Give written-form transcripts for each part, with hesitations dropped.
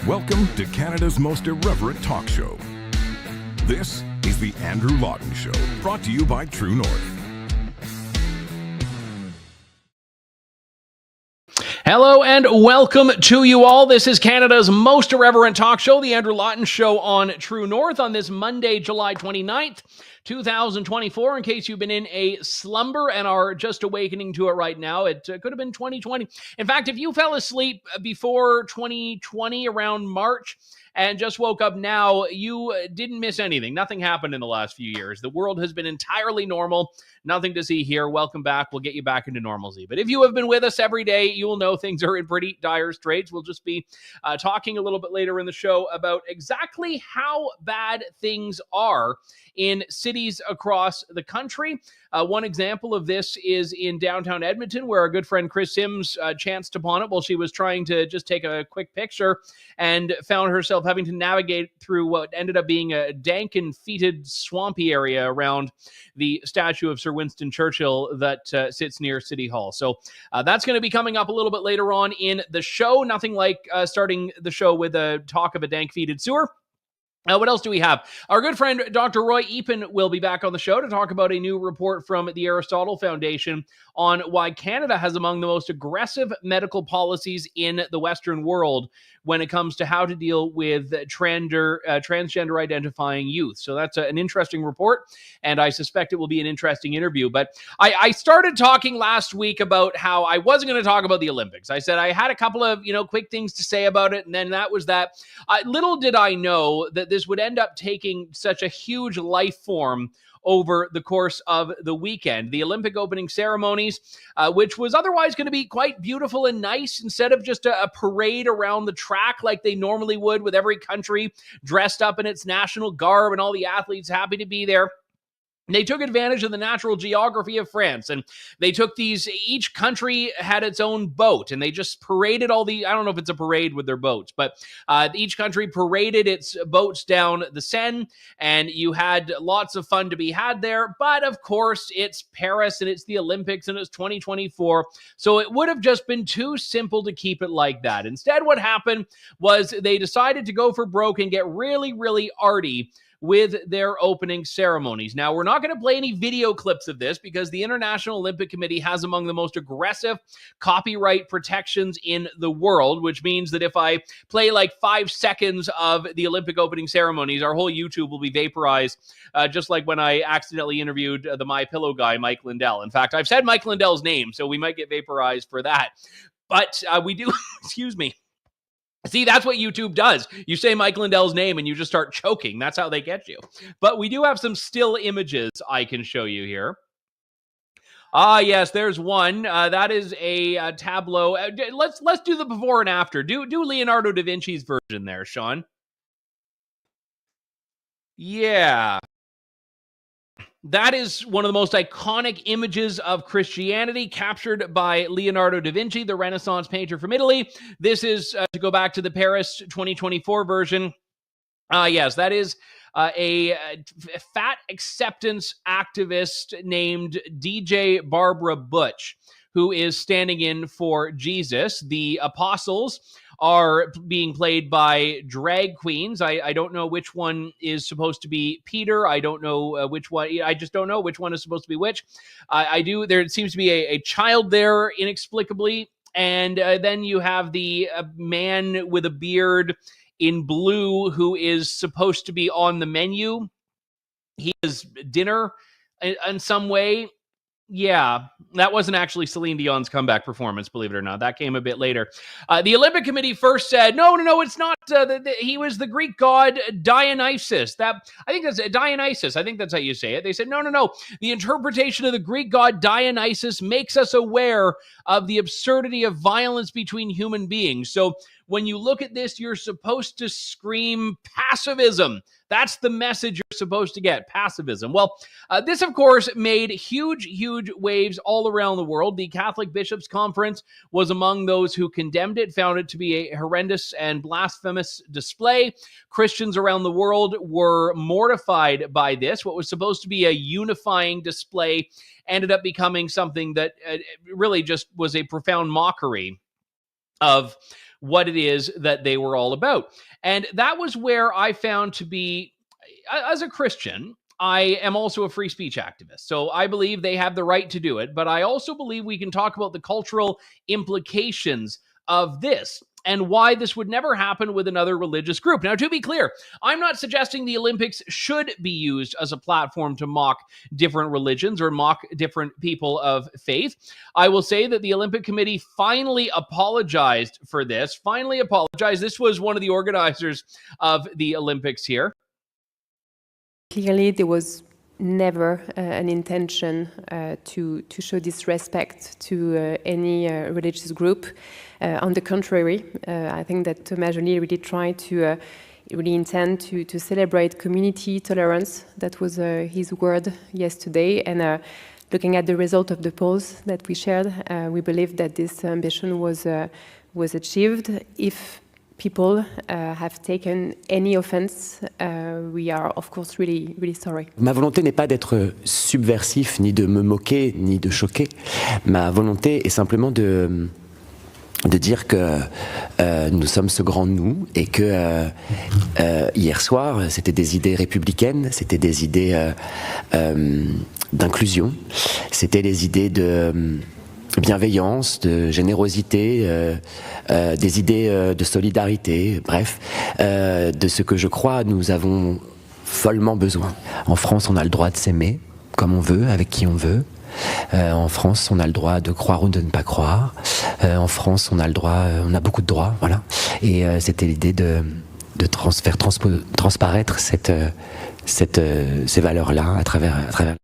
Welcome to Canada's most irreverent talk show. This is the Andrew Lawton Show, brought to you by True North. Hello and welcome to you all. This is Canada's most irreverent talk show, the Andrew Lawton Show on True North on this Monday, July 29th, 2024. In case you've been in a slumber and are just awakening to it right now, it could have been 2020. In fact, if you fell asleep before 2020 around March and just woke up now, you didn't miss anything. Nothing happened in the last few years. The world has been entirely normal. Nothing to see here. Welcome back. We'll get you back into normalcy. But if you have been with us every day, you will know things are in pretty dire straits. We'll just be talking a little bit later in the show about exactly how bad things are in cities across the country. One example of this is in downtown Edmonton, where our good friend Kris Sims chanced upon it while she was trying to just take a quick picture and found herself having to navigate through what ended up being a dank and fetid, swampy area around the statue of Sir Winston Churchill that sits near City Hall. So that's going to be coming up a little bit later on in the show. Nothing like starting the show with a talk of a dank, fetid sewer. What else do we have? Our good friend Dr. Roy Epen will be back on the show to talk about a new report from the Aristotle Foundation on why Canada has among the most aggressive medical policies in the Western world when it comes to how to deal with transgender identifying youth. So that's an interesting report, and I suspect it will be an interesting interview. But I started talking last week about how I wasn't going to talk about the Olympics. I said I had a couple of quick things to say about it, and then that was that. Little did I know that this would end up taking such a huge life form over the course of the weekend. The Olympic opening ceremonies, which was otherwise going to be quite beautiful and nice, instead of just a parade around the track like they normally would, with every country dressed up in its national garb and all the athletes happy to be there. They took advantage of the natural geography of France, and they took each country had its own boat, and they just paraded I don't know if it's a parade with their boats, but each country paraded its boats down the Seine, and you had lots of fun to be had there. But of course, it's Paris, and it's the Olympics, and it's 2024, so it would have just been too simple to keep it like that. Instead, what happened was they decided to go for broke and get really, really arty with their opening ceremonies. Now, we're not going to play any video clips of this because the International Olympic Committee has among the most aggressive copyright protections in the world, which means that if I play like 5 seconds of the Olympic opening ceremonies, our whole YouTube will be vaporized, just like when I accidentally interviewed the My Pillow guy, Mike Lindell. In fact, I've said Mike Lindell's name, so we might get vaporized for that. But we do, excuse me. See, that's what YouTube does. You say Mike Lindell's name and you just start choking. That's how they get you. But we do have some still images I can show you here. Yes, there's one. That is a tableau. Let's do the before and after. Do Leonardo da Vinci's version there, Sean. Yeah. That is one of the most iconic images of Christianity captured by Leonardo da Vinci, the Renaissance painter from Italy. This is, to go back to the Paris 2024 version. Yes, that is a fat acceptance activist named DJ Barbara Butch, who is standing in for Jesus. The apostles are being played by drag queens. I don't know which one is supposed to be Peter. I don't know which one. I just don't know which one is supposed to be which. There seems to be a child there inexplicably. And then you have the man with a beard in blue who is supposed to be on the menu. He has dinner in some way. Yeah, that wasn't actually Celine Dion's comeback performance, believe it or not. That came a bit later. The Olympic Committee first said, no, it's not. He was the Greek god Dionysus. I think that's Dionysus. I think that's how you say it. They said, no. The interpretation of the Greek god Dionysus makes us aware of the absurdity of violence between human beings. So when you look at this, you're supposed to scream pacifism. That's the message you're supposed to get, pacifism. Well, this, of course, made huge waves all around the world. The Catholic Bishops' Conference was among those who condemned it, found it to be a horrendous and blasphemous display. Christians around the world were mortified by this. What was supposed to be a unifying display ended up becoming something that really just was a profound mockery of what it is that they were all about. And that was where I found to be, as a Christian, I am also a free speech activist. So I believe they have the right to do it, but I also believe we can talk about the cultural implications of this and why this would never happen with another religious group. Now, to be clear, I'm not suggesting the Olympics should be used as a platform to mock different religions or mock different people of faith. I will say that the Olympic Committee finally apologized for this, This was one of the organizers of the Olympics here. Clearly, there was never an intention to show disrespect to any religious group. On the contrary, I think that Thomas Joly really tried to really intend to celebrate community tolerance. That was his word yesterday. And looking at the result of the polls that we shared, we believe that this ambition was achieved. If people have taken any offense, we are of course really, really sorry. Ma volonté n'est pas d'être subversif, ni de me moquer, ni de choquer. Ma volonté est simplement de dire que nous sommes ce grand nous et que hier soir, c'était des idées républicaines, c'était des idées d'inclusion, c'était des idées de bienveillance, de générosité, des idées de solidarité, bref, de ce que je crois nous avons follement besoin. En France, on a le droit de s'aimer comme on veut, avec qui on veut. En France, on a le droit de croire ou de ne pas croire. En France, on a le droit, on a beaucoup de droits, voilà. Et c'était l'idée de faire transparaître ces valeurs-là à travers.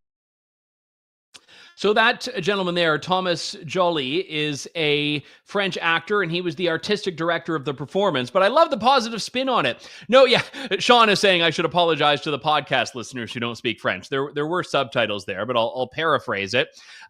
So that gentleman there, Thomas Joly, is a French actor, and he was the artistic director of the performance. But I love the positive spin on it. No, yeah, Sean is saying I should apologize to the podcast listeners who don't speak French. There were subtitles there, but I'll paraphrase it.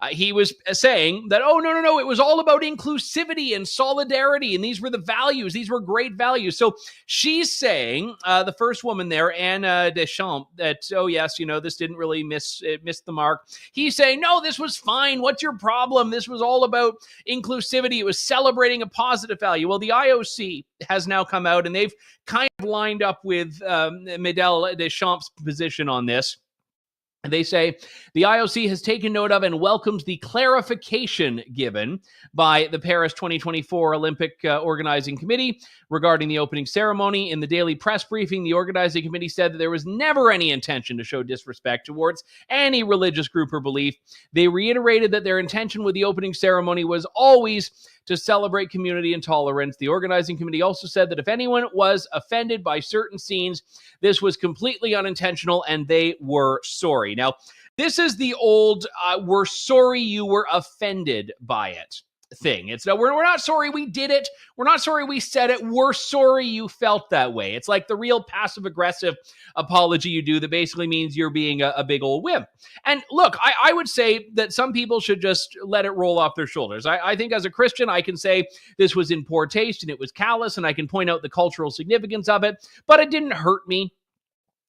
He was saying that, oh, no, it was all about inclusivity and solidarity, and these were the values. These were great values. So she's saying, the first woman there, Anne Deschamps, that, oh, yes, this didn't really miss the mark. He's saying, no, this was fine. What's your problem? This was all about inclusivity. It was celebrating a positive value. Well, the IOC has now come out, and they've kind of lined up with Médelle Deschamps' position on this. They say the IOC has taken note of and welcomes the clarification given by the Paris 2024 Olympic Organizing Committee regarding the opening ceremony. In the daily press briefing, the organizing committee said that there was never any intention to show disrespect towards any religious group or belief. They reiterated that their intention with the opening ceremony was always to celebrate community and tolerance. The organizing committee also said that if anyone was offended by certain scenes, this was completely unintentional and they were sorry. Now, this is the old, we're sorry you were offended by it thing. It's no, we're not sorry we did it. We're not sorry we said it. We're sorry you felt that way. It's like the real passive aggressive apology you do that basically means you're being a big old wimp. And look, I would say that some people should just let it roll off their shoulders. I think as a Christian, I can say this was in poor taste and it was callous, and I can point out the cultural significance of it, but it didn't hurt me.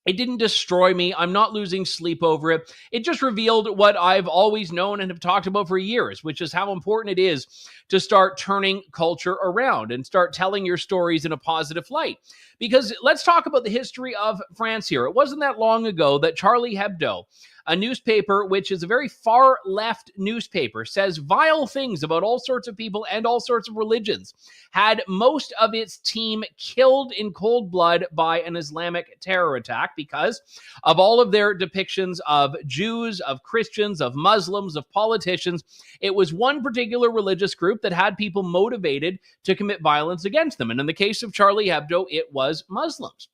It didn't destroy me. I'm not losing sleep over it. It just revealed what I've always known and have talked about for years, which is how important it is to start turning culture around and start telling your stories in a positive light. Because let's talk about the history of France here. It wasn't that long ago that Charlie Hebdo, a newspaper which is a very far left newspaper, says vile things about all sorts of people and all sorts of religions, had most of its team killed in cold blood by an Islamic terror attack because of all of their depictions of Jews, of Christians, of Muslims, of politicians. It was one particular religious group that had people motivated to commit violence against them. And in the case of Charlie Hebdo, it was Muslims.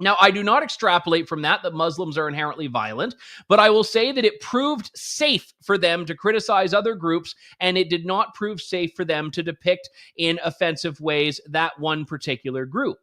Now, I do not extrapolate from that Muslims are inherently violent, but I will say that it proved safe for them to criticize other groups, and it did not prove safe for them to depict in offensive ways that one particular group.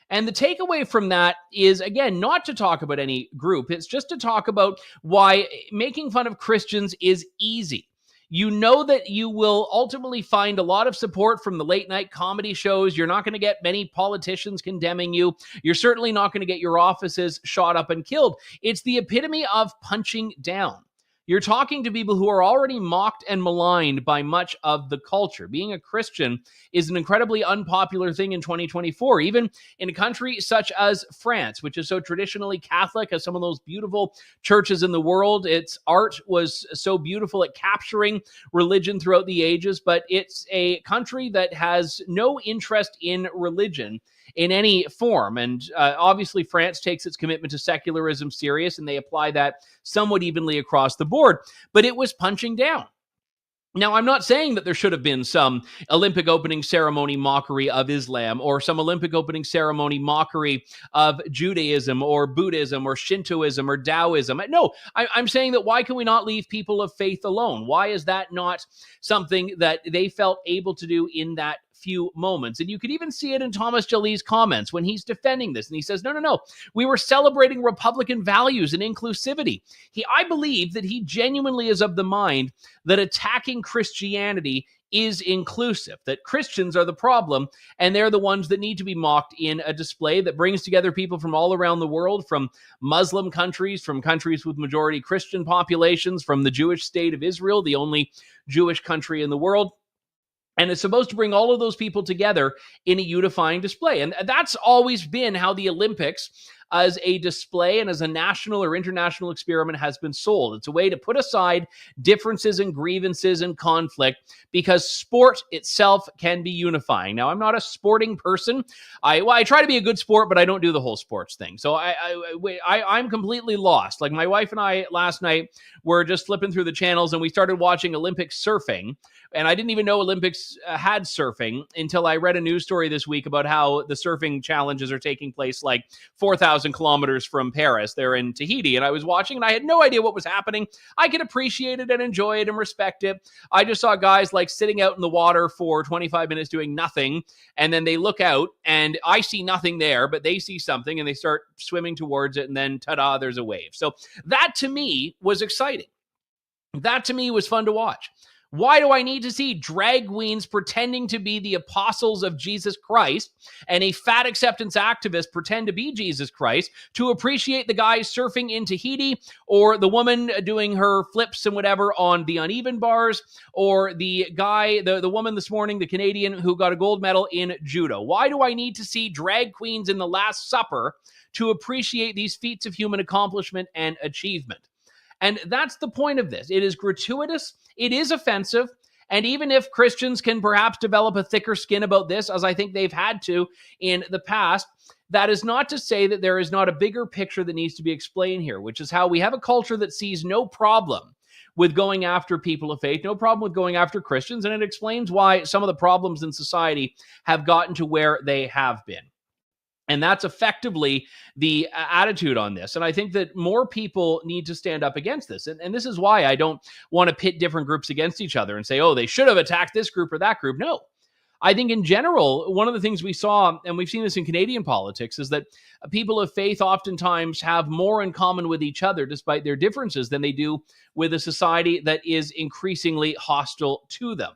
And the takeaway from that is, again, not to talk about any group. It's just to talk about why making fun of Christians is easy. You know that you will ultimately find a lot of support from the late night comedy shows. You're not going to get many politicians condemning you. You're certainly not going to get your offices shot up and killed. It's the epitome of punching down. You're talking to people who are already mocked and maligned by much of the culture. Being a Christian is an incredibly unpopular thing in 2024, even in a country such as France, which is so traditionally Catholic, has some of those beautiful churches in the world. Its art was so beautiful at capturing religion throughout the ages, but it's a country that has no interest in religion in any form. And obviously, France takes its commitment to secularism serious, and they apply that somewhat evenly across the board. But it was punching down. Now, I'm not saying that there should have been some Olympic opening ceremony mockery of Islam, or some Olympic opening ceremony mockery of Judaism or Buddhism or Shintoism or Taoism. No, I'm saying that why can we not leave people of faith alone? Why is that not something that they felt able to do in that few moments? And you could even see it in Thomas Jalee's comments when he's defending this. And he says, no, we were celebrating Republican values and inclusivity. I believe that he genuinely is of the mind that attacking Christianity is inclusive, that Christians are the problem, and they're the ones that need to be mocked in a display that brings together people from all around the world, from Muslim countries, from countries with majority Christian populations, from the Jewish state of Israel, the only Jewish country in the world. And it's supposed to bring all of those people together in a unifying display. And that's always been how the Olympics as a display and as a national or international experiment has been sold. It's a way to put aside differences and grievances and conflict, because sport itself can be unifying. Now, I'm not a sporting person. I try to be a good sport, but I don't do the whole sports thing. So I'm completely lost. Like, my wife and I last night were just flipping through the channels, and we started watching Olympic surfing. And I didn't even know Olympics had surfing until I read a news story this week about how the surfing challenges are taking place like 4,000 kilometers from Paris. They're in Tahiti. And I was watching, and I had no idea what was happening. I could appreciate it and enjoy it and respect it. I just saw guys like sitting out in the water for 25 minutes doing nothing. And then they look out, and I see nothing there, but they see something, and they start swimming towards it. And then, ta-da, there's a wave. So that to me was exciting. That to me was fun to watch. Why do I need to see drag queens pretending to be the apostles of Jesus Christ and a fat acceptance activist pretend to be Jesus Christ to appreciate the guy surfing in Tahiti, or the woman doing her flips and whatever on the uneven bars, or the guy, the woman this morning, the Canadian who got a gold medal in judo? Why do I need to see drag queens in the Last Supper to appreciate these feats of human accomplishment and achievement? And that's the point of this. It is gratuitous. It is offensive. And even if Christians can perhaps develop a thicker skin about this, as I think they've had to in the past, that is not to say that there is not a bigger picture that needs to be explained here, which is how we have a culture that sees no problem with going after people of faith, no problem with going after Christians. And it explains why some of the problems in society have gotten to where they have been. And that's effectively the attitude on this. And I think that more people need to stand up against this. And this is why I don't want to pit different groups against each other and say, oh, they should have attacked this group or that group. No. I think in general, one of the things we saw, and we've seen this in Canadian politics, is that people of faith oftentimes have more in common with each other, despite their differences, than they do with a society that is increasingly hostile to them.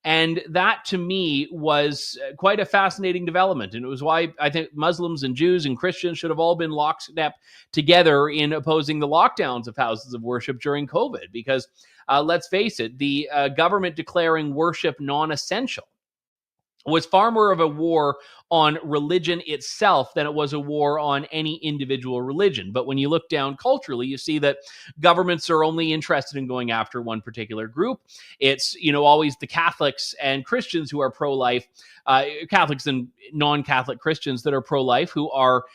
And that, to me, was quite a fascinating development. And it was why I think Muslims and Jews and Christians should have all been lockstep together in opposing the lockdowns of houses of worship during COVID. Because let's face it, the government declaring worship non-essential was far more of a war on religion itself than it was a war on any individual religion. But when you look down culturally, you see that governments are only interested in going after one particular group. It's, always the Catholics and Christians who are pro-life, Catholics and non-Catholic Christians that are pro-life, who are,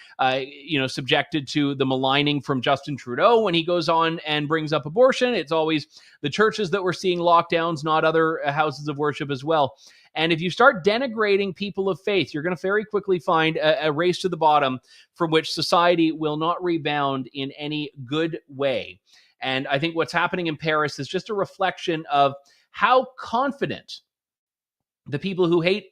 subjected to the maligning from Justin Trudeau when he goes on and brings up abortion. It's always the churches that we're seeing lockdowns, not other houses of worship as well. And if you start denigrating people of faith, you're going to very quickly find a race to the bottom from which society will not rebound in any good way. And I think what's happening in Paris is just a reflection of how confident the people who hate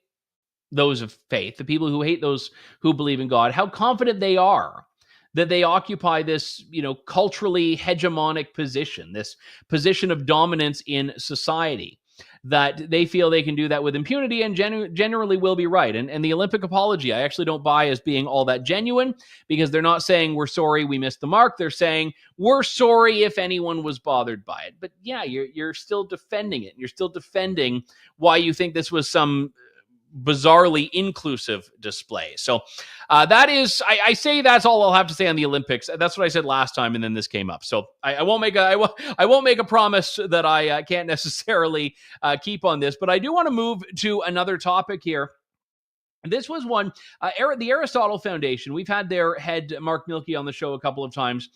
those of faith, the people who hate those who believe in God, how confident they are that they occupy this, culturally hegemonic position, this position of dominance in society. that they feel they can do that with impunity and generally will be right. And the Olympic apology, I actually don't buy as being all that genuine, because they're not saying we're sorry we missed the mark. They're saying we're sorry if anyone was bothered by it. But yeah, you're still defending it. You're still defending why you think this was some bizarrely inclusive display. So that is, I say that's all I'll have to say on the Olympics. That's what I said last time, and then this came up. So I won't make a promise that I can't necessarily keep on this. But I do want to move to another topic here. This was one, the Aristotle Foundation. We've had their head, Mark Milke, on the show a couple of times.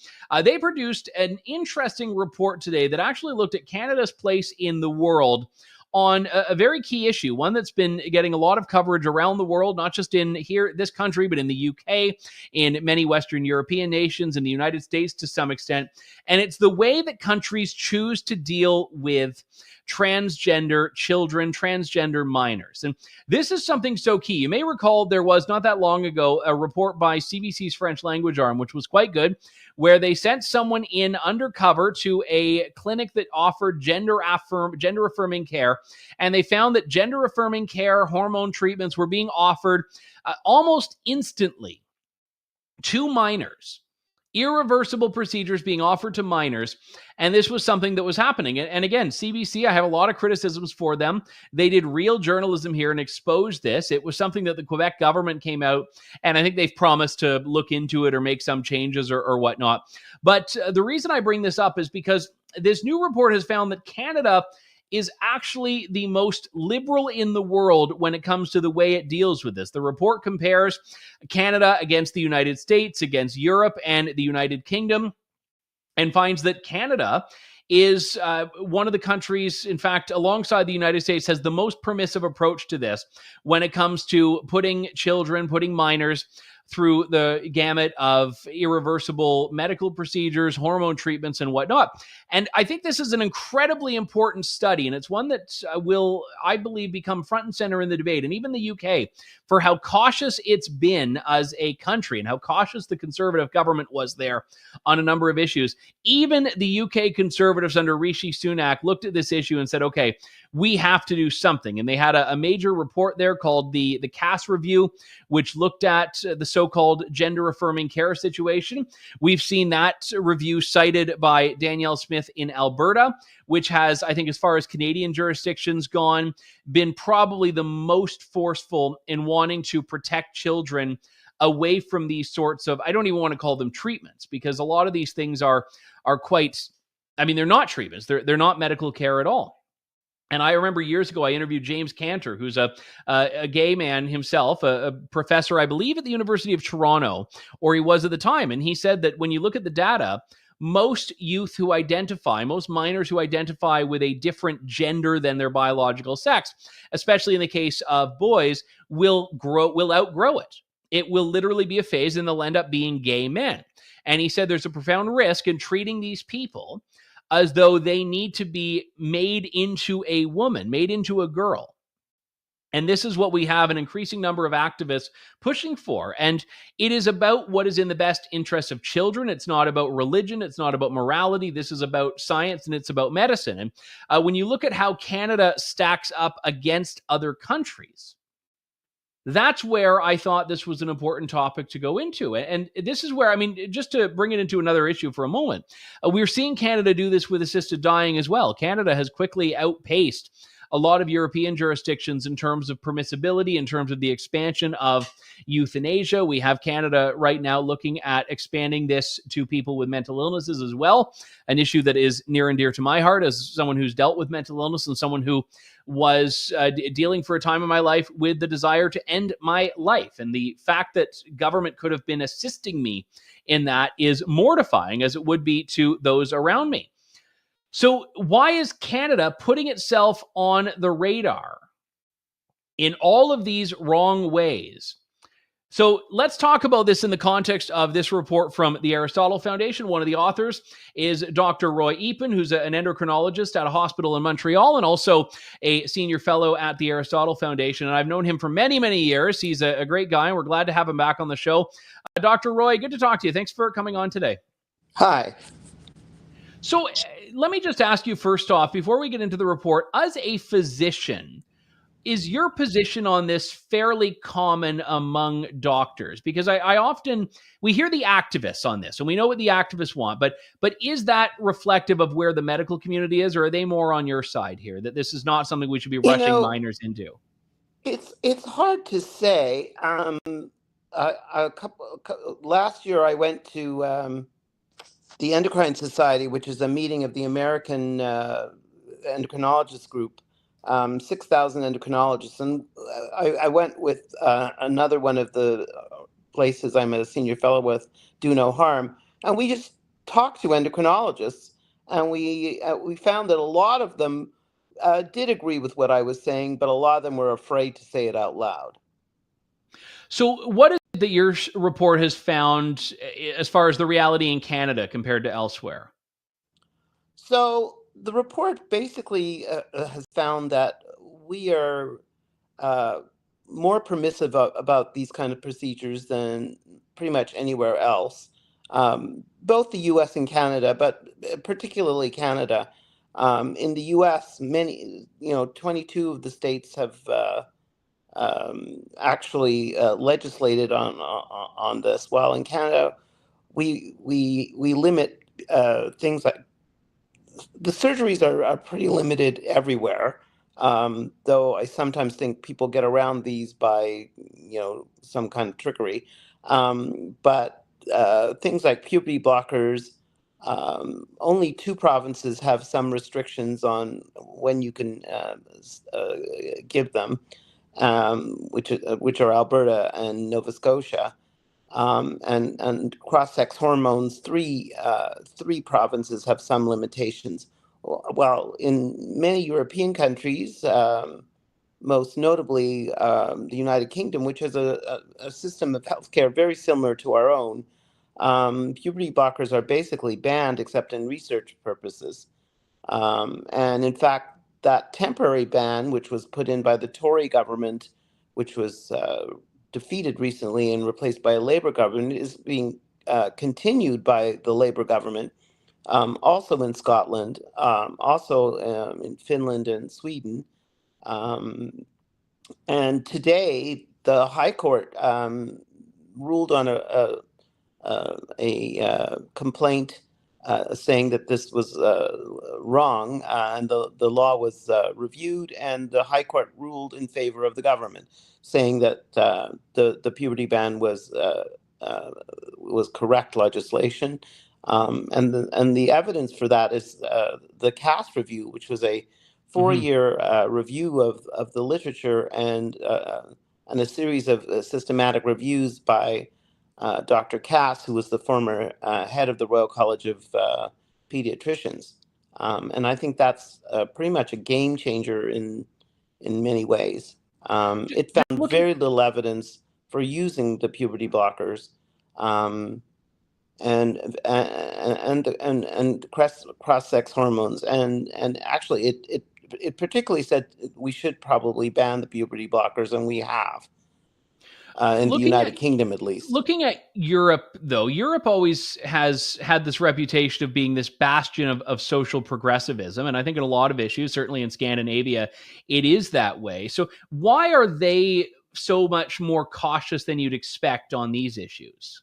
They produced an interesting report today that actually looked at Canada's place in the world on a very key issue, one that's been getting a lot of coverage around the world, not just in this country, but in the UK, in many Western European nations, in the United States to some extent. And it's the way that countries choose to deal with transgender children, transgender minors. And this is something so key. You may recall there was not that long ago a report by CBC's French language arm, which was quite good, where they sent someone in undercover to a clinic that offered gender affirming care. And they found that gender affirming care, hormone treatments were being offered almost instantly to minors. Irreversible procedures being offered to minors. And this was something that was happening. And again, CBC, I have a lot of criticisms for them. They did real journalism here and exposed this. It was something that the Quebec government came out, and I think they've promised to look into it or make some changes or whatnot. But the reason I bring this up is because this new report has found that Canada is actually the most liberal in the world when it comes to the way it deals with this. The report compares Canada against the United States, against Europe and the United Kingdom, and finds that Canada is one of the countries, in fact, alongside the United States, has the most permissive approach to this when it comes to putting minors through the gamut of irreversible medical procedures, hormone treatments, and whatnot. And I think this is an incredibly important study, and it's one that will, I believe, become front and center in the debate, and even the UK, for how cautious it's been as a country and how cautious the Conservative government was there on a number of issues. Even the UK Conservatives under Rishi Sunak looked at this issue and said, okay, we have to do something. And they had a major report there called the CAS Review, which looked at the so-called gender-affirming care situation. We've seen that review cited by Danielle Smith in Alberta, which has, I think, as far as Canadian jurisdictions gone, been probably the most forceful in wanting to protect children away from these sorts of, I don't even want to call them treatments, because a lot of these things are quite, I mean, they're not treatments. They're not medical care at all. And I remember years ago, I interviewed James Cantor, who's a gay man himself, a professor, I believe, at the University of Toronto, or he was at the time. And he said that when you look at the data, most minors who identify with a different gender than their biological sex, especially in the case of boys, will outgrow it. It will literally be a phase and they'll end up being gay men. And he said there's a profound risk in treating these people as though they need to be made into a woman, made into a girl. And this is what we have an increasing number of activists pushing for. And it is about what is in the best interest of children. It's not about religion. It's not about morality. This is about science and it's about medicine. And when you look at how Canada stacks up against other countries, that's where I thought this was an important topic to go into. And this is where, I mean, just to bring it into another issue for a moment, we're seeing Canada do this with assisted dying as well. Canada has quickly outpaced a lot of European jurisdictions in terms of permissibility, in terms of the expansion of euthanasia. We have Canada right now looking at expanding this to people with mental illnesses as well, an issue that is near and dear to my heart as someone who's dealt with mental illness and someone who was dealing for a time in my life with the desire to end my life. And the fact that government could have been assisting me in that is mortifying, as it would be to those around me. So why is Canada putting itself on the radar in all of these wrong ways? So let's talk about this in the context of this report from the Aristotle Foundation. One of the authors is Dr. Roy Epen, who's an endocrinologist at a hospital in Montreal and also a senior fellow at the Aristotle Foundation. And I've known him for many, many years. He's a great guy, and we're glad to have him back on the show. Dr. Roy, good to talk to you. Thanks for coming on today. Hi. So let me just ask you first off, before we get into the report, as a physician, is your position on this fairly common among doctors? Because I often, we hear the activists on this and we know what the activists want, but is that reflective of where the medical community is, or are they more on your side here, that this is not something we should be You rushing know, minors into? it's hard to say. Last year I went to the Endocrine Society, which is a meeting of the American endocrinologist group, 6,000 endocrinologists. And I went with another one of the places I'm a senior fellow with, Do No Harm. And we just talked to endocrinologists, and we found that a lot of them did agree with what I was saying, but a lot of them were afraid to say it out loud. So what is it that your report has found as far as the reality in Canada compared to elsewhere? So the report basically has found that we are more permissive about these kind of procedures than pretty much anywhere else. Both the U.S. and Canada, but particularly Canada. In the U.S., 22 of the states have actually legislated on this. While in Canada, we limit things like the surgeries are pretty limited everywhere. Though I sometimes think people get around these by, some kind of trickery. But things like puberty blockers, only 2 provinces have some restrictions on when you can give them, which are Alberta and Nova Scotia. And cross-sex hormones, three provinces have some limitations. Well, in many European countries, most notably the United Kingdom, which has a system of healthcare very similar to our own, puberty blockers are basically banned except in research purposes. And in fact, that temporary ban, which was put in by the Tory government, which was defeated recently and replaced by a Labour government, is being continued by the Labour government, also in Scotland, also in Finland and Sweden. And today, the High Court ruled on a complaint saying that this was wrong, and the law was reviewed, and the High Court ruled in favor of the government, saying that the puberty ban was correct legislation, and the evidence for that is the Cass review, which was a 4-year review of the literature and a series of systematic reviews by Dr. Cass, who was the former head of the Royal College of Pediatricians. And I think that's pretty much a game changer in many ways. It found very little evidence for using the puberty blockers, and cross-sex hormones, and actually it particularly said we should probably ban the puberty blockers, and we have. In the United Kingdom, at least. Looking at Europe, though, Europe always has had this reputation of being this bastion of social progressivism. And I think in a lot of issues, certainly in Scandinavia, it is that way. So why are they so much more cautious than you'd expect on these issues?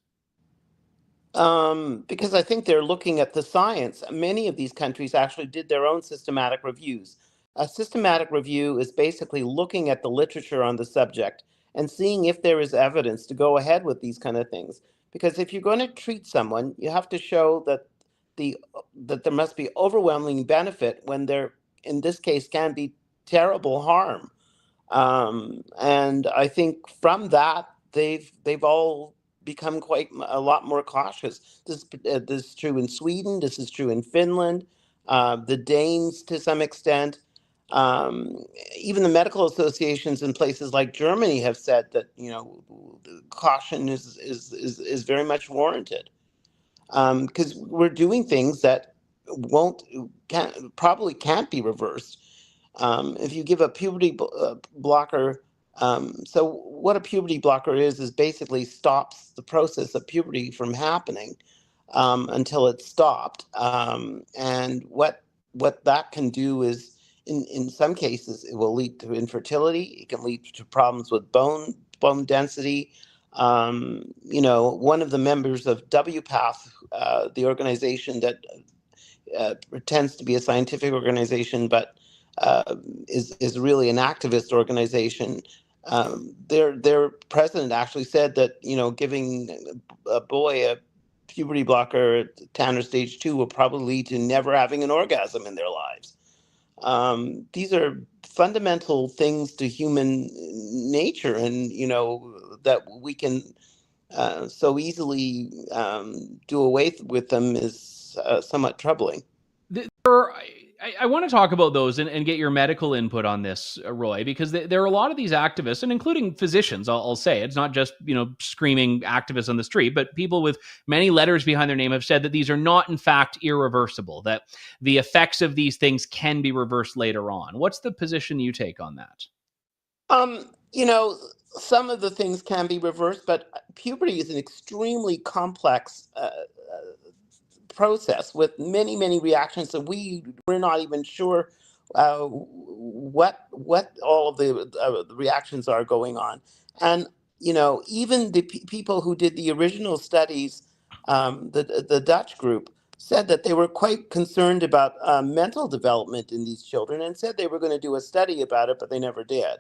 Because I think they're looking at the science. Many of these countries actually did their own systematic reviews. A systematic review is basically looking at the literature on the subject and seeing if there is evidence to go ahead with these kind of things. Because if you're going to treat someone, you have to show that there must be overwhelming benefit when there, in this case, can be terrible harm. And I think from that, they've all become quite a lot more cautious. This is true in Sweden. This is true in Finland. The Danes, to some extent. Even the medical associations in places like Germany have said that caution is very much warranted, because we're doing things that probably can't be reversed. If you give a puberty blocker, so what a puberty blocker is basically stops the process of puberty from happening. until it stopped. And what that can do is, in some cases, it will lead to infertility. It can lead to problems with bone density. One of the members of WPATH, the organization that pretends to be a scientific organization, but is really an activist organization. Their president actually said that giving a boy a puberty blocker at Tanner stage 2 will probably lead to never having an orgasm in their lives. These are fundamental things to human nature, and that we can so easily do away with them is somewhat troubling. I want to talk about those and get your medical input on this, Roy, because there are a lot of these activists, and including physicians, I'll say. It's not just, screaming activists on the street, but people with many letters behind their name have said that these are not, in fact, irreversible, that the effects of these things can be reversed later on. What's the position you take on that? Some of the things can be reversed, but puberty is an extremely complex process with many, many reactions that we're not even sure what all of the reactions are going on. And even the people who did the original studies, the Dutch group, said that they were quite concerned about mental development in these children, and said they were going to do a study about it, but they never did.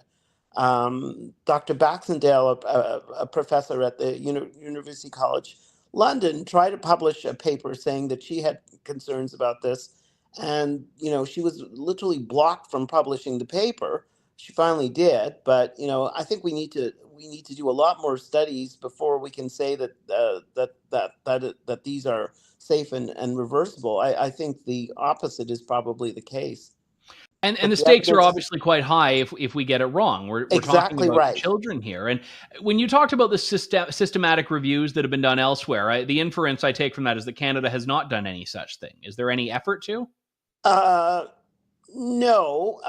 Dr. Baxendale, a professor at the University College London, tried to publish a paper saying that she had concerns about this, and she was literally blocked from publishing the paper. She finally did, but I think we need to do a lot more studies before we can say that that these are safe and reversible. I think the opposite is probably the case. And the stakes are obviously quite high if we get it wrong. We're exactly talking about right. children here. And when you talked about the systematic reviews that have been done elsewhere, the inference I take from that is that Canada has not done any such thing. Is there any effort to? No.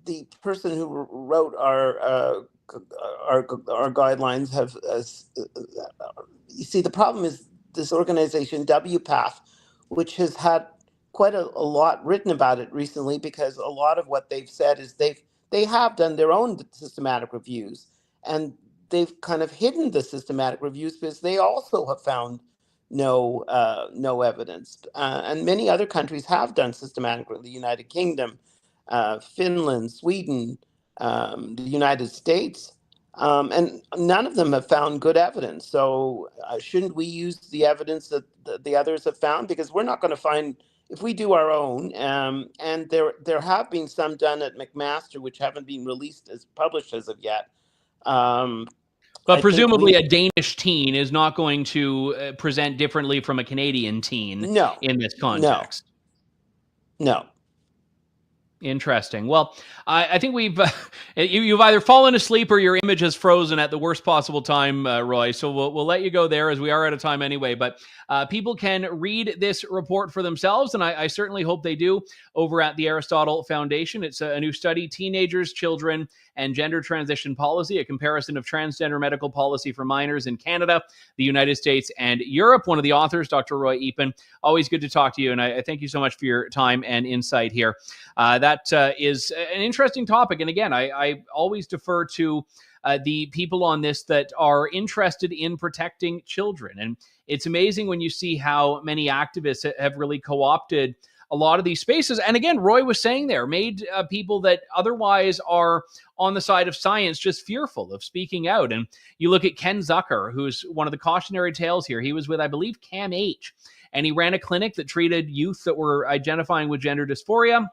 The person who wrote our guidelines have. You see, the problem is this organization WPATH, which has had quite a lot written about it recently, because a lot of what they've said is they have done their own systematic reviews, and they've kind of hidden the systematic reviews because they also have found no evidence. And many other countries have done systematic, the United Kingdom, Finland, Sweden, the United States, and none of them have found good evidence. So shouldn't we use the evidence that the others have found? Because we're not going to find, if we do our own, and there have been some done at McMaster which haven't been published as of yet. But presumably a Danish teen is not going to present differently from a Canadian teen in this context. No. Interesting. Well, I think you've either fallen asleep or your image has frozen at the worst possible time, Roy. So we'll let you go there, as we are out of time anyway. But people can read this report for themselves, and I certainly hope they do, over at the Aristotle Foundation. It's a new study, Teenagers, Children, and Gender Transition Policy, a comparison of transgender medical policy for minors in Canada, the United States, and Europe. One of the authors, Dr. Roy Eapen. Always good to talk to you, and I thank you so much for your time and insight here. That is an interesting topic. And again, I always defer to the people on this that are interested in protecting children. And it's amazing when you see how many activists have really co-opted a lot of these spaces. And again, Roy was saying there, made people that otherwise are on the side of science just fearful of speaking out. And you look at Ken Zucker, who's one of the cautionary tales here. He was with, I believe, CAMH, and he ran a clinic that treated youth that were identifying with gender dysphoria.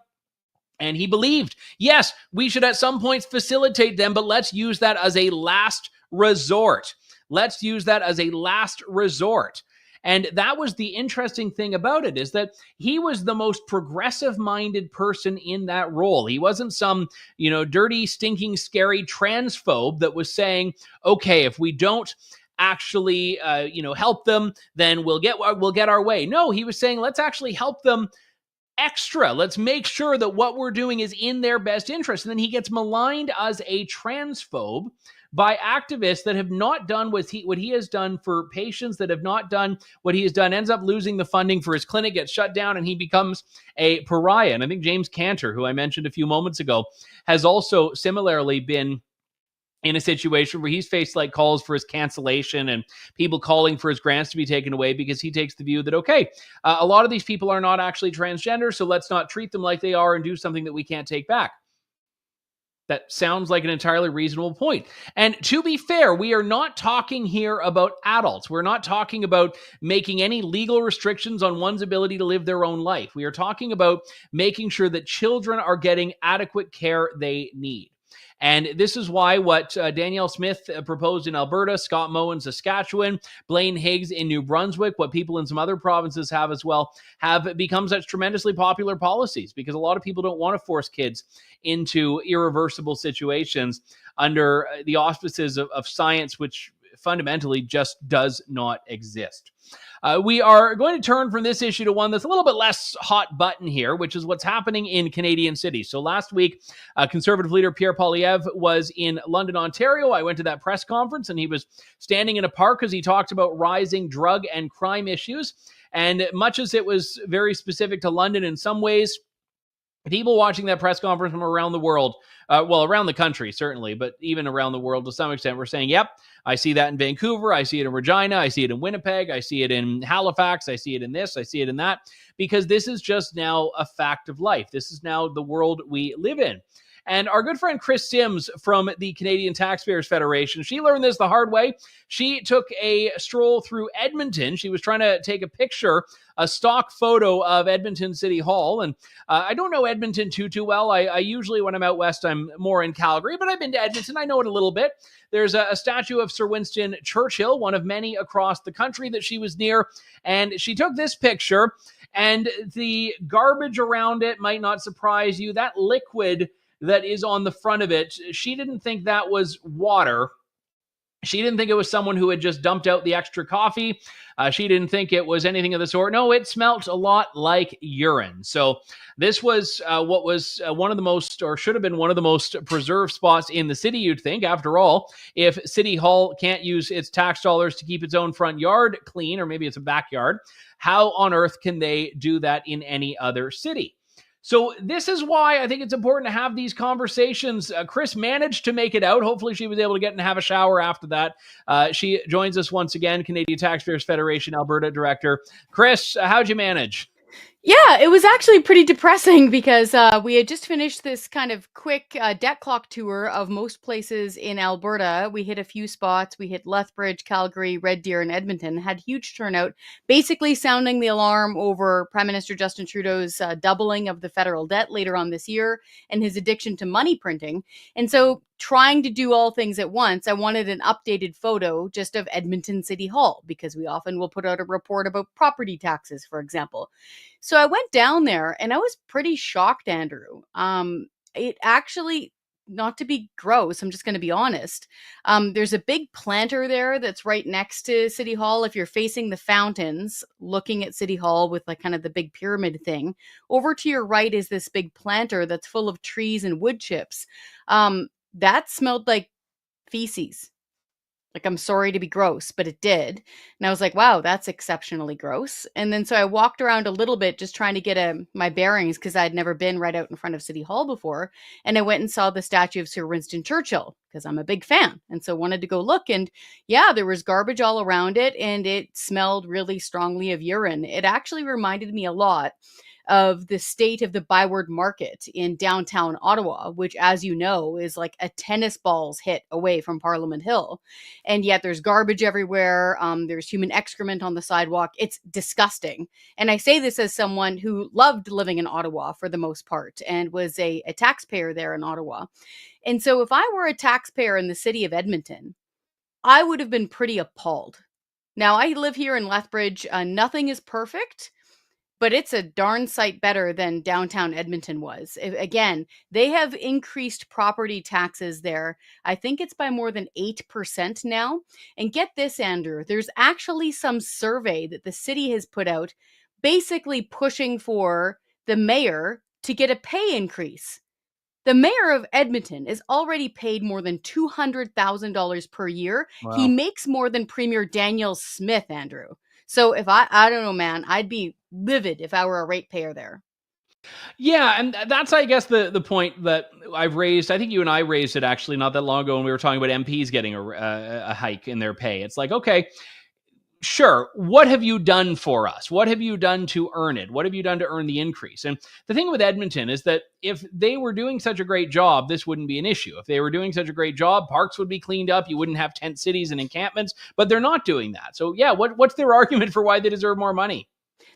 And he believed, yes, we should at some points facilitate them, but let's use that as a last resort. Let's use that as a last resort. And that was the interesting thing about it, is that he was the most progressive-minded person in that role. He wasn't some, dirty, stinking, scary transphobe that was saying, okay, if we don't actually, help them, then we'll get our way. No, he was saying, let's actually help them extra. Let's make sure that what we're doing is in their best interest. And then he gets maligned as a transphobe by activists that have not done what he has done for patients, that have not done what he has done, ends up losing the funding for his clinic, gets shut down, and he becomes a pariah. And I think James Cantor, who I mentioned a few moments ago, has also similarly been in a situation where he's faced like calls for his cancellation and people calling for his grants to be taken away because he takes the view that, okay, a lot of these people are not actually transgender, so let's not treat them like they are and do something that we can't take back. That sounds like an entirely reasonable point. And to be fair, we are not talking here about adults. We're not talking about making any legal restrictions on one's ability to live their own life. We are talking about making sure that children are getting adequate care they need. And this is why what Danielle Smith proposed in Alberta, Scott Moe in Saskatchewan, Blaine Higgs in New Brunswick, what people in some other provinces have as well, have become such tremendously popular policies, because a lot of people don't want to force kids into irreversible situations under the auspices of science, which fundamentally just does not exist. We are going to turn from this issue to one that's a little bit less hot button here, which is what's happening in Canadian cities. So last week, Conservative leader Pierre Poilievre was in London, Ontario. I went to that press conference, and he was standing in a park as he talked about rising drug and crime issues. And much as it was very specific to London in some ways, people watching that press conference from around the world, around the country, certainly, but even around the world to some extent, were saying, yep, I see that in Vancouver, I see it in Regina, I see it in Winnipeg, I see it in Halifax, I see it in this, I see it in that, because this is just now a fact of life. This is now the world we live in. And our good friend Kris Sims from the Canadian Taxpayers Federation, she learned this the hard way. She took a stroll through Edmonton. She was trying to take a picture, a stock photo of Edmonton City Hall. And I don't know Edmonton too well. I usually, when I'm out west, I'm more in Calgary, but I've been to Edmonton. I know it a little bit. There's a statue of Sir Winston Churchill, one of many across the country that she was near. And she took this picture, and the garbage around it might not surprise you. That liquid that is on the front of it, she didn't think that was water. She didn't think it was someone who had just dumped out the extra coffee. She didn't think it was anything of the sort. No, it smelt a lot like urine. So this was what was one of the most, or should have been one of the most preserved spots in the city, you'd think. After all, if City Hall can't use its tax dollars to keep its own front yard clean, or maybe it's a backyard, how on earth can they do that in any other city? So this is why I think it's important to have these conversations. Kris managed to make it out. Hopefully she was able to get and have a shower after that. She joins us once again, Canadian Taxpayers Federation Alberta Director. Kris, how'd you manage? Yeah, it was actually pretty depressing because we had just finished this kind of quick debt clock tour of most places in Alberta. We hit a few spots. We hit Lethbridge, Calgary, Red Deer, and Edmonton. Had huge turnout, basically sounding the alarm over Prime Minister Justin Trudeau's doubling of the federal debt later on this year and his addiction to money printing. And so, trying to do all things at once, I wanted an updated photo just of Edmonton City Hall, because we often will put out a report about property taxes, for example. So I went down there and I was pretty shocked, Andrew. It actually, not to be gross, I'm just going to be honest. There's a big planter there that's right next to City Hall. If you're facing the fountains, looking at City Hall with like kind of the big pyramid thing, over to your right is this big planter that's full of trees and wood chips. That smelled like feces. Like, I'm sorry to be gross, but it did. And I was like, wow, that's exceptionally gross. And then so I walked around a little bit just trying to get my bearings, because I'd never been right out in front of City Hall before. And I went and saw the statue of Sir Winston Churchill, because I'm a big fan. And so wanted to go look. And yeah, there was garbage all around it, and it smelled really strongly of urine. It actually reminded me a lot of the state of the Byward Market in downtown Ottawa, which, as you know, is like a tennis ball's hit away from Parliament Hill. And yet there's garbage everywhere. There's human excrement on the sidewalk. It's disgusting. And I say this as someone who loved living in Ottawa for the most part and was a taxpayer there in Ottawa. And so if I were a taxpayer in the city of Edmonton, I would have been pretty appalled. Now, I live here in Lethbridge. Nothing is perfect, but it's a darn sight better than downtown Edmonton was. Again, they have increased property taxes there. I think it's by more than 8% now. And get this, Andrew, there's actually some survey that the city has put out basically pushing for the mayor to get a pay increase. The mayor of Edmonton is already paid more than $200,000 per year. Wow. He makes more than Premier Danielle Smith, Andrew. So if I don't know, man, I'd be livid if I were a ratepayer there. Yeah, and that's, I guess, the point that I've raised. I think you and I raised it actually not that long ago when we were talking about MPs getting a hike in their pay. It's like, okay, sure, what have you done for us? What have you done to earn it? What have you done to earn the increase? And the thing with Edmonton is that if they were doing such a great job, this wouldn't be an issue. If they were doing such a great job, parks would be cleaned up. You wouldn't have tent cities and encampments, but they're not doing that. So yeah, what's their argument for why they deserve more money?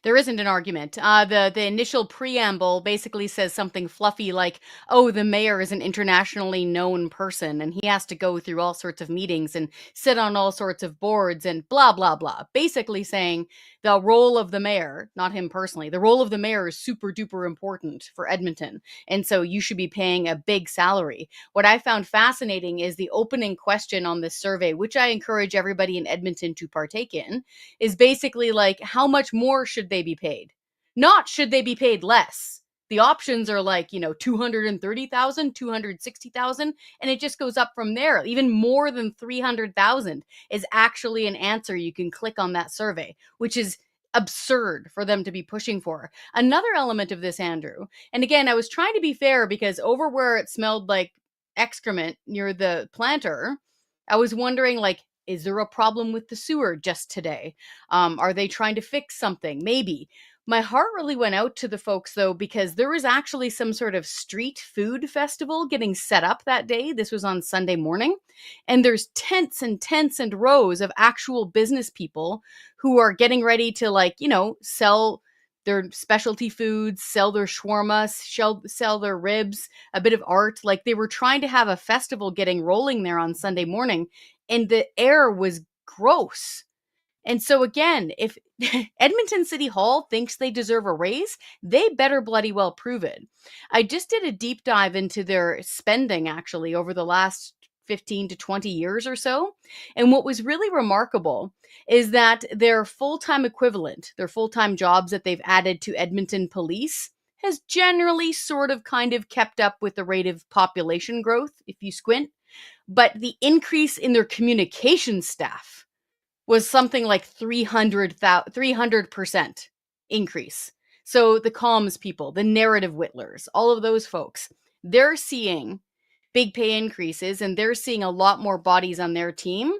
There isn't an argument. The initial preamble basically says something fluffy like, "Oh, the mayor is an internationally known person, and he has to go through all sorts of meetings and sit on all sorts of boards and blah blah blah." Basically saying the role of the mayor, not him personally, the role of the mayor is super duper important for Edmonton, and so you should be paying a big salary. What I found fascinating is the opening question on this survey, which I encourage everybody in Edmonton to partake in, is basically like, how much more should they be paid? Not should they be paid less. The options are like, 230,000, 260,000, and it just goes up from there. Even more than 300,000 is actually an answer you can click on that survey, which is absurd for them to be pushing for. Another element of this, Andrew, and again, I was trying to be fair because over where it smelled like excrement near the planter, I was wondering, like, is there a problem with the sewer just today? Are they trying to fix something? Maybe. My heart really went out to the folks, though, because there was actually some sort of street food festival getting set up that day. This was on Sunday morning. And there's tents and rows of actual business people who are getting ready to, sell their specialty foods, sell their shawarma, sell their ribs, a bit of art. Like, they were trying to have a festival getting rolling there on Sunday morning, and the air was gross. And so again, if Edmonton City Hall thinks they deserve a raise, they better bloody well prove it. I just did a deep dive into their spending actually over the last 15 to 20 years or so. And what was really remarkable is that their full-time equivalent, their full-time jobs that they've added to Edmonton Police, has generally sort of kind of kept up with the rate of population growth, if you squint. But the increase in their communication staff was something like 300% increase. So the comms people, the narrative whittlers, all of those folks, they're seeing big pay increases and they're seeing a lot more bodies on their team.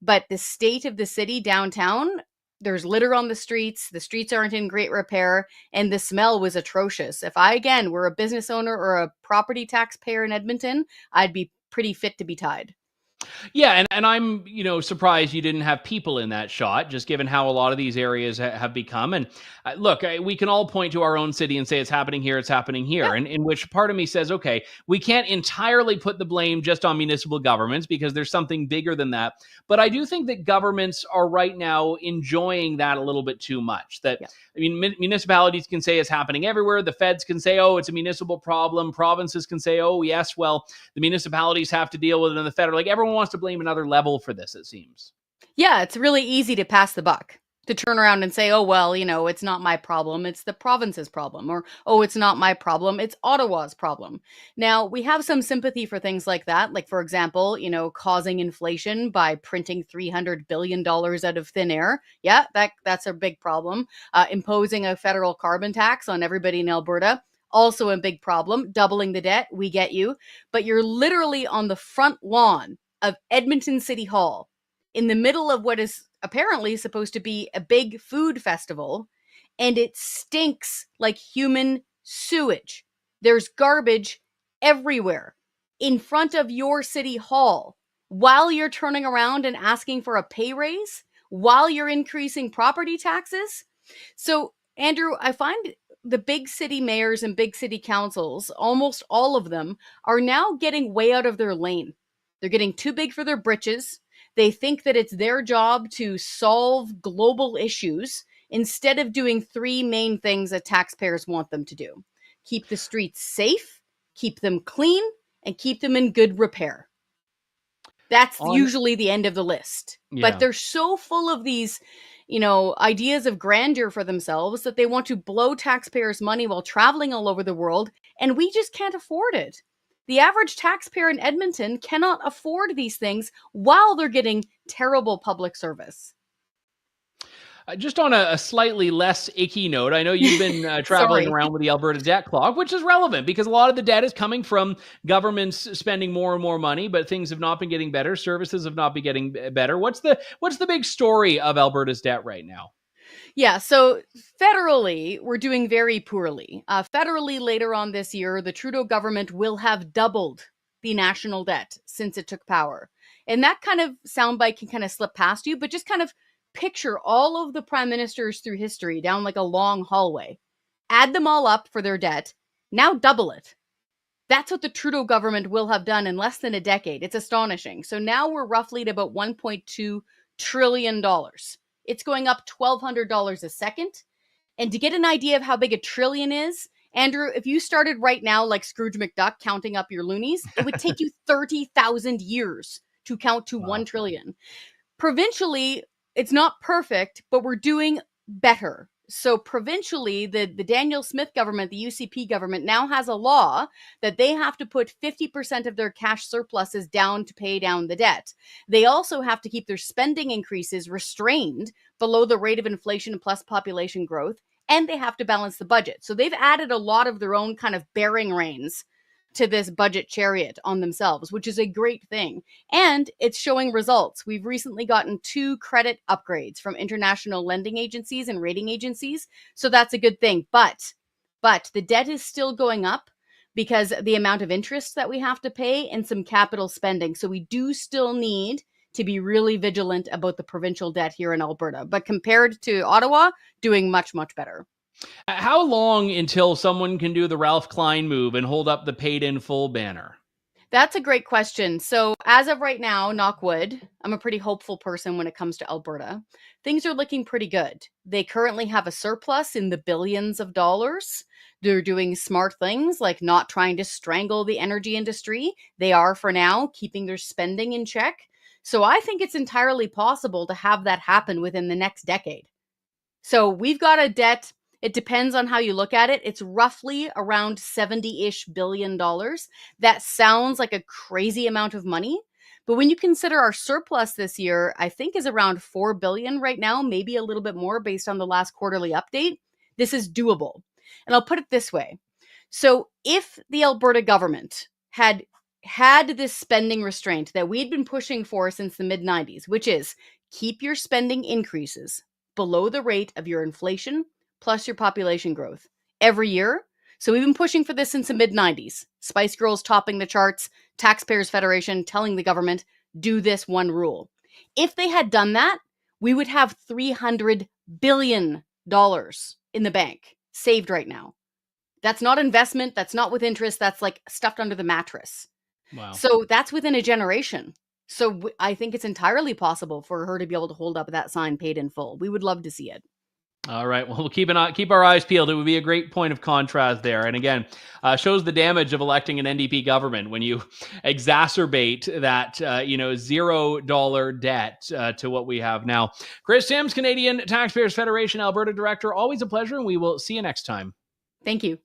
But the state of the city downtown, there's litter on the streets aren't in great repair, and the smell was atrocious. If I, again, were a business owner or a property taxpayer in Edmonton, I'd be pretty fit to be tied. Yeah, and I'm, surprised you didn't have people in that shot, just given how a lot of these areas have become. And look, we can all point to our own city and say it's happening here, Yeah. and in which part of me says, okay, we can't entirely put the blame just on municipal governments because there's something bigger than that. But I do think that governments are right now enjoying that a little bit too much. That, Yeah. I mean, municipalities can say it's happening everywhere. The feds can say, oh, it's a municipal problem. Provinces can say, oh, yes, well, the municipalities have to deal with it, and the federal, like, everyone wants to blame another level for this, it seems. Yeah, it's really easy to pass the buck, to turn around and say, oh, well, it's not my problem, it's the province's problem. Or, oh, it's not my problem, it's Ottawa's problem. Now, we have some sympathy for things like that. Like, for example, causing inflation by printing $300 billion out of thin air. Yeah, that's a big problem. Imposing a federal carbon tax on everybody in Alberta. Also a big problem. Doubling the debt, we get you. But you're literally on the front lawn of Edmonton City Hall in the middle of what is apparently supposed to be a big food festival, and it stinks like human sewage. There's garbage everywhere in front of your city hall while you're turning around and asking for a pay raise, while you're increasing property taxes. So, Andrew, I find the big city mayors and big city councils, almost all of them, are now getting way out of their lane. They're getting too big for their britches. They think that it's their job to solve global issues instead of doing three main things that taxpayers want them to do: keep the streets safe, keep them clean, and keep them in good repair. That's usually the end of the list. Yeah. But they're so full of these, ideas of grandeur for themselves that they want to blow taxpayers' money while traveling all over the world, and we just can't afford it. The average taxpayer in Edmonton cannot afford these things while they're getting terrible public service. Just on a slightly less icky note, I know you've been traveling around with the Alberta debt clock, which is relevant because a lot of the debt is coming from governments spending more and more money, but things have not been getting better. Services have not been getting better. What's the big story of Alberta's debt right now? Yeah, so federally, we're doing very poorly. Federally, later on this year, the Trudeau government will have doubled the national debt since it took power. And that kind of soundbite can kind of slip past you, but just kind of picture all of the prime ministers through history down like a long hallway. Add them all up for their debt. Now double it. That's what the Trudeau government will have done in less than a decade. It's astonishing. So now we're roughly at about $1.2 trillion. It's going up $1,200 a second. And to get an idea of how big a trillion is, Andrew, if you started right now like Scrooge McDuck counting up your loonies, it would take you 30,000 years to count to 1 trillion. Provincially, it's not perfect, but we're doing better. So provincially, the Daniel Smith government, the UCP government, now has a law that they have to put 50% of their cash surpluses down to pay down the debt. They also have to keep their spending increases restrained below the rate of inflation plus population growth, and they have to balance the budget. So they've added a lot of their own kind of bearing reins to this budget chariot on themselves, which is a great thing. And it's showing results. We've recently gotten 2 credit upgrades from international lending agencies and rating agencies. So that's a good thing. But the debt is still going up because the amount of interest that we have to pay and some capital spending. So we do still need to be really vigilant about the provincial debt here in Alberta. But compared to Ottawa, doing much, much better. How long until someone can do the Ralph Klein move and hold up the paid in full banner? That's a great question. So as of right now, knock wood, I'm a pretty hopeful person when it comes to Alberta. Things are looking pretty good. They currently have a surplus in the billions of dollars. They're doing smart things like not trying to strangle the energy industry. They are, for now, keeping their spending in check. So I think it's entirely possible to have that happen within the next decade. So we've got a debt. It depends on how you look at it. It's roughly around $70-ish billion. That sounds like a crazy amount of money. But when you consider our surplus this year, I think is around $4 billion right now, maybe a little bit more based on the last quarterly update. This is doable. And I'll put it this way. So if the Alberta government had this spending restraint that we'd been pushing for since the mid-90s, which is keep your spending increases below the rate of your inflation plus your population growth every year. So we've been pushing for this since the mid-90s. Spice Girls topping the charts, Taxpayers Federation telling the government, do this one rule. If they had done that, we would have $300 billion in the bank saved right now. That's not investment. That's not with interest. That's like stuffed under the mattress. Wow. So that's within a generation. So I think it's entirely possible for her to be able to hold up that sign paid in full. We would love to see it. All right. Well, we'll keep our eyes peeled. It would be a great point of contrast there. And again, shows the damage of electing an NDP government when you exacerbate that, $0 debt to what we have now. Kris Sims, Canadian Taxpayers Federation Alberta Director. Always a pleasure, and we will see you next time. Thank you.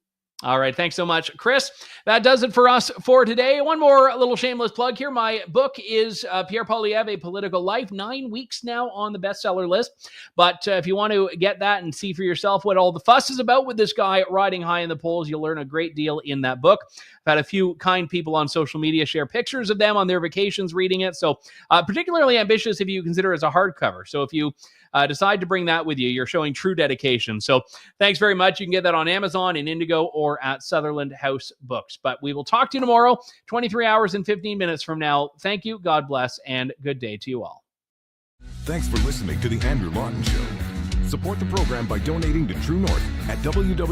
All right. Thanks so much, Kris. That does it for us for today. One more little shameless plug here. My book is Pierre Poilievre, A Political Life, 9 weeks now on the bestseller list. But if you want to get that and see for yourself what all the fuss is about with this guy riding high in the polls, you'll learn a great deal in that book. I've had a few kind people on social media share pictures of them on their vacations reading it. So particularly ambitious if you consider it as a hardcover. So if you decide to bring that with you, you're showing true dedication. So thanks very much. You can get that on Amazon, in Indigo, or at Sutherland House Books. But we will talk to you tomorrow, 23 hours and 15 minutes from now. Thank you, God bless, and good day to you all. Thanks for listening to The Andrew Lawton Show. Support the program by donating to True North at www.tnc.news.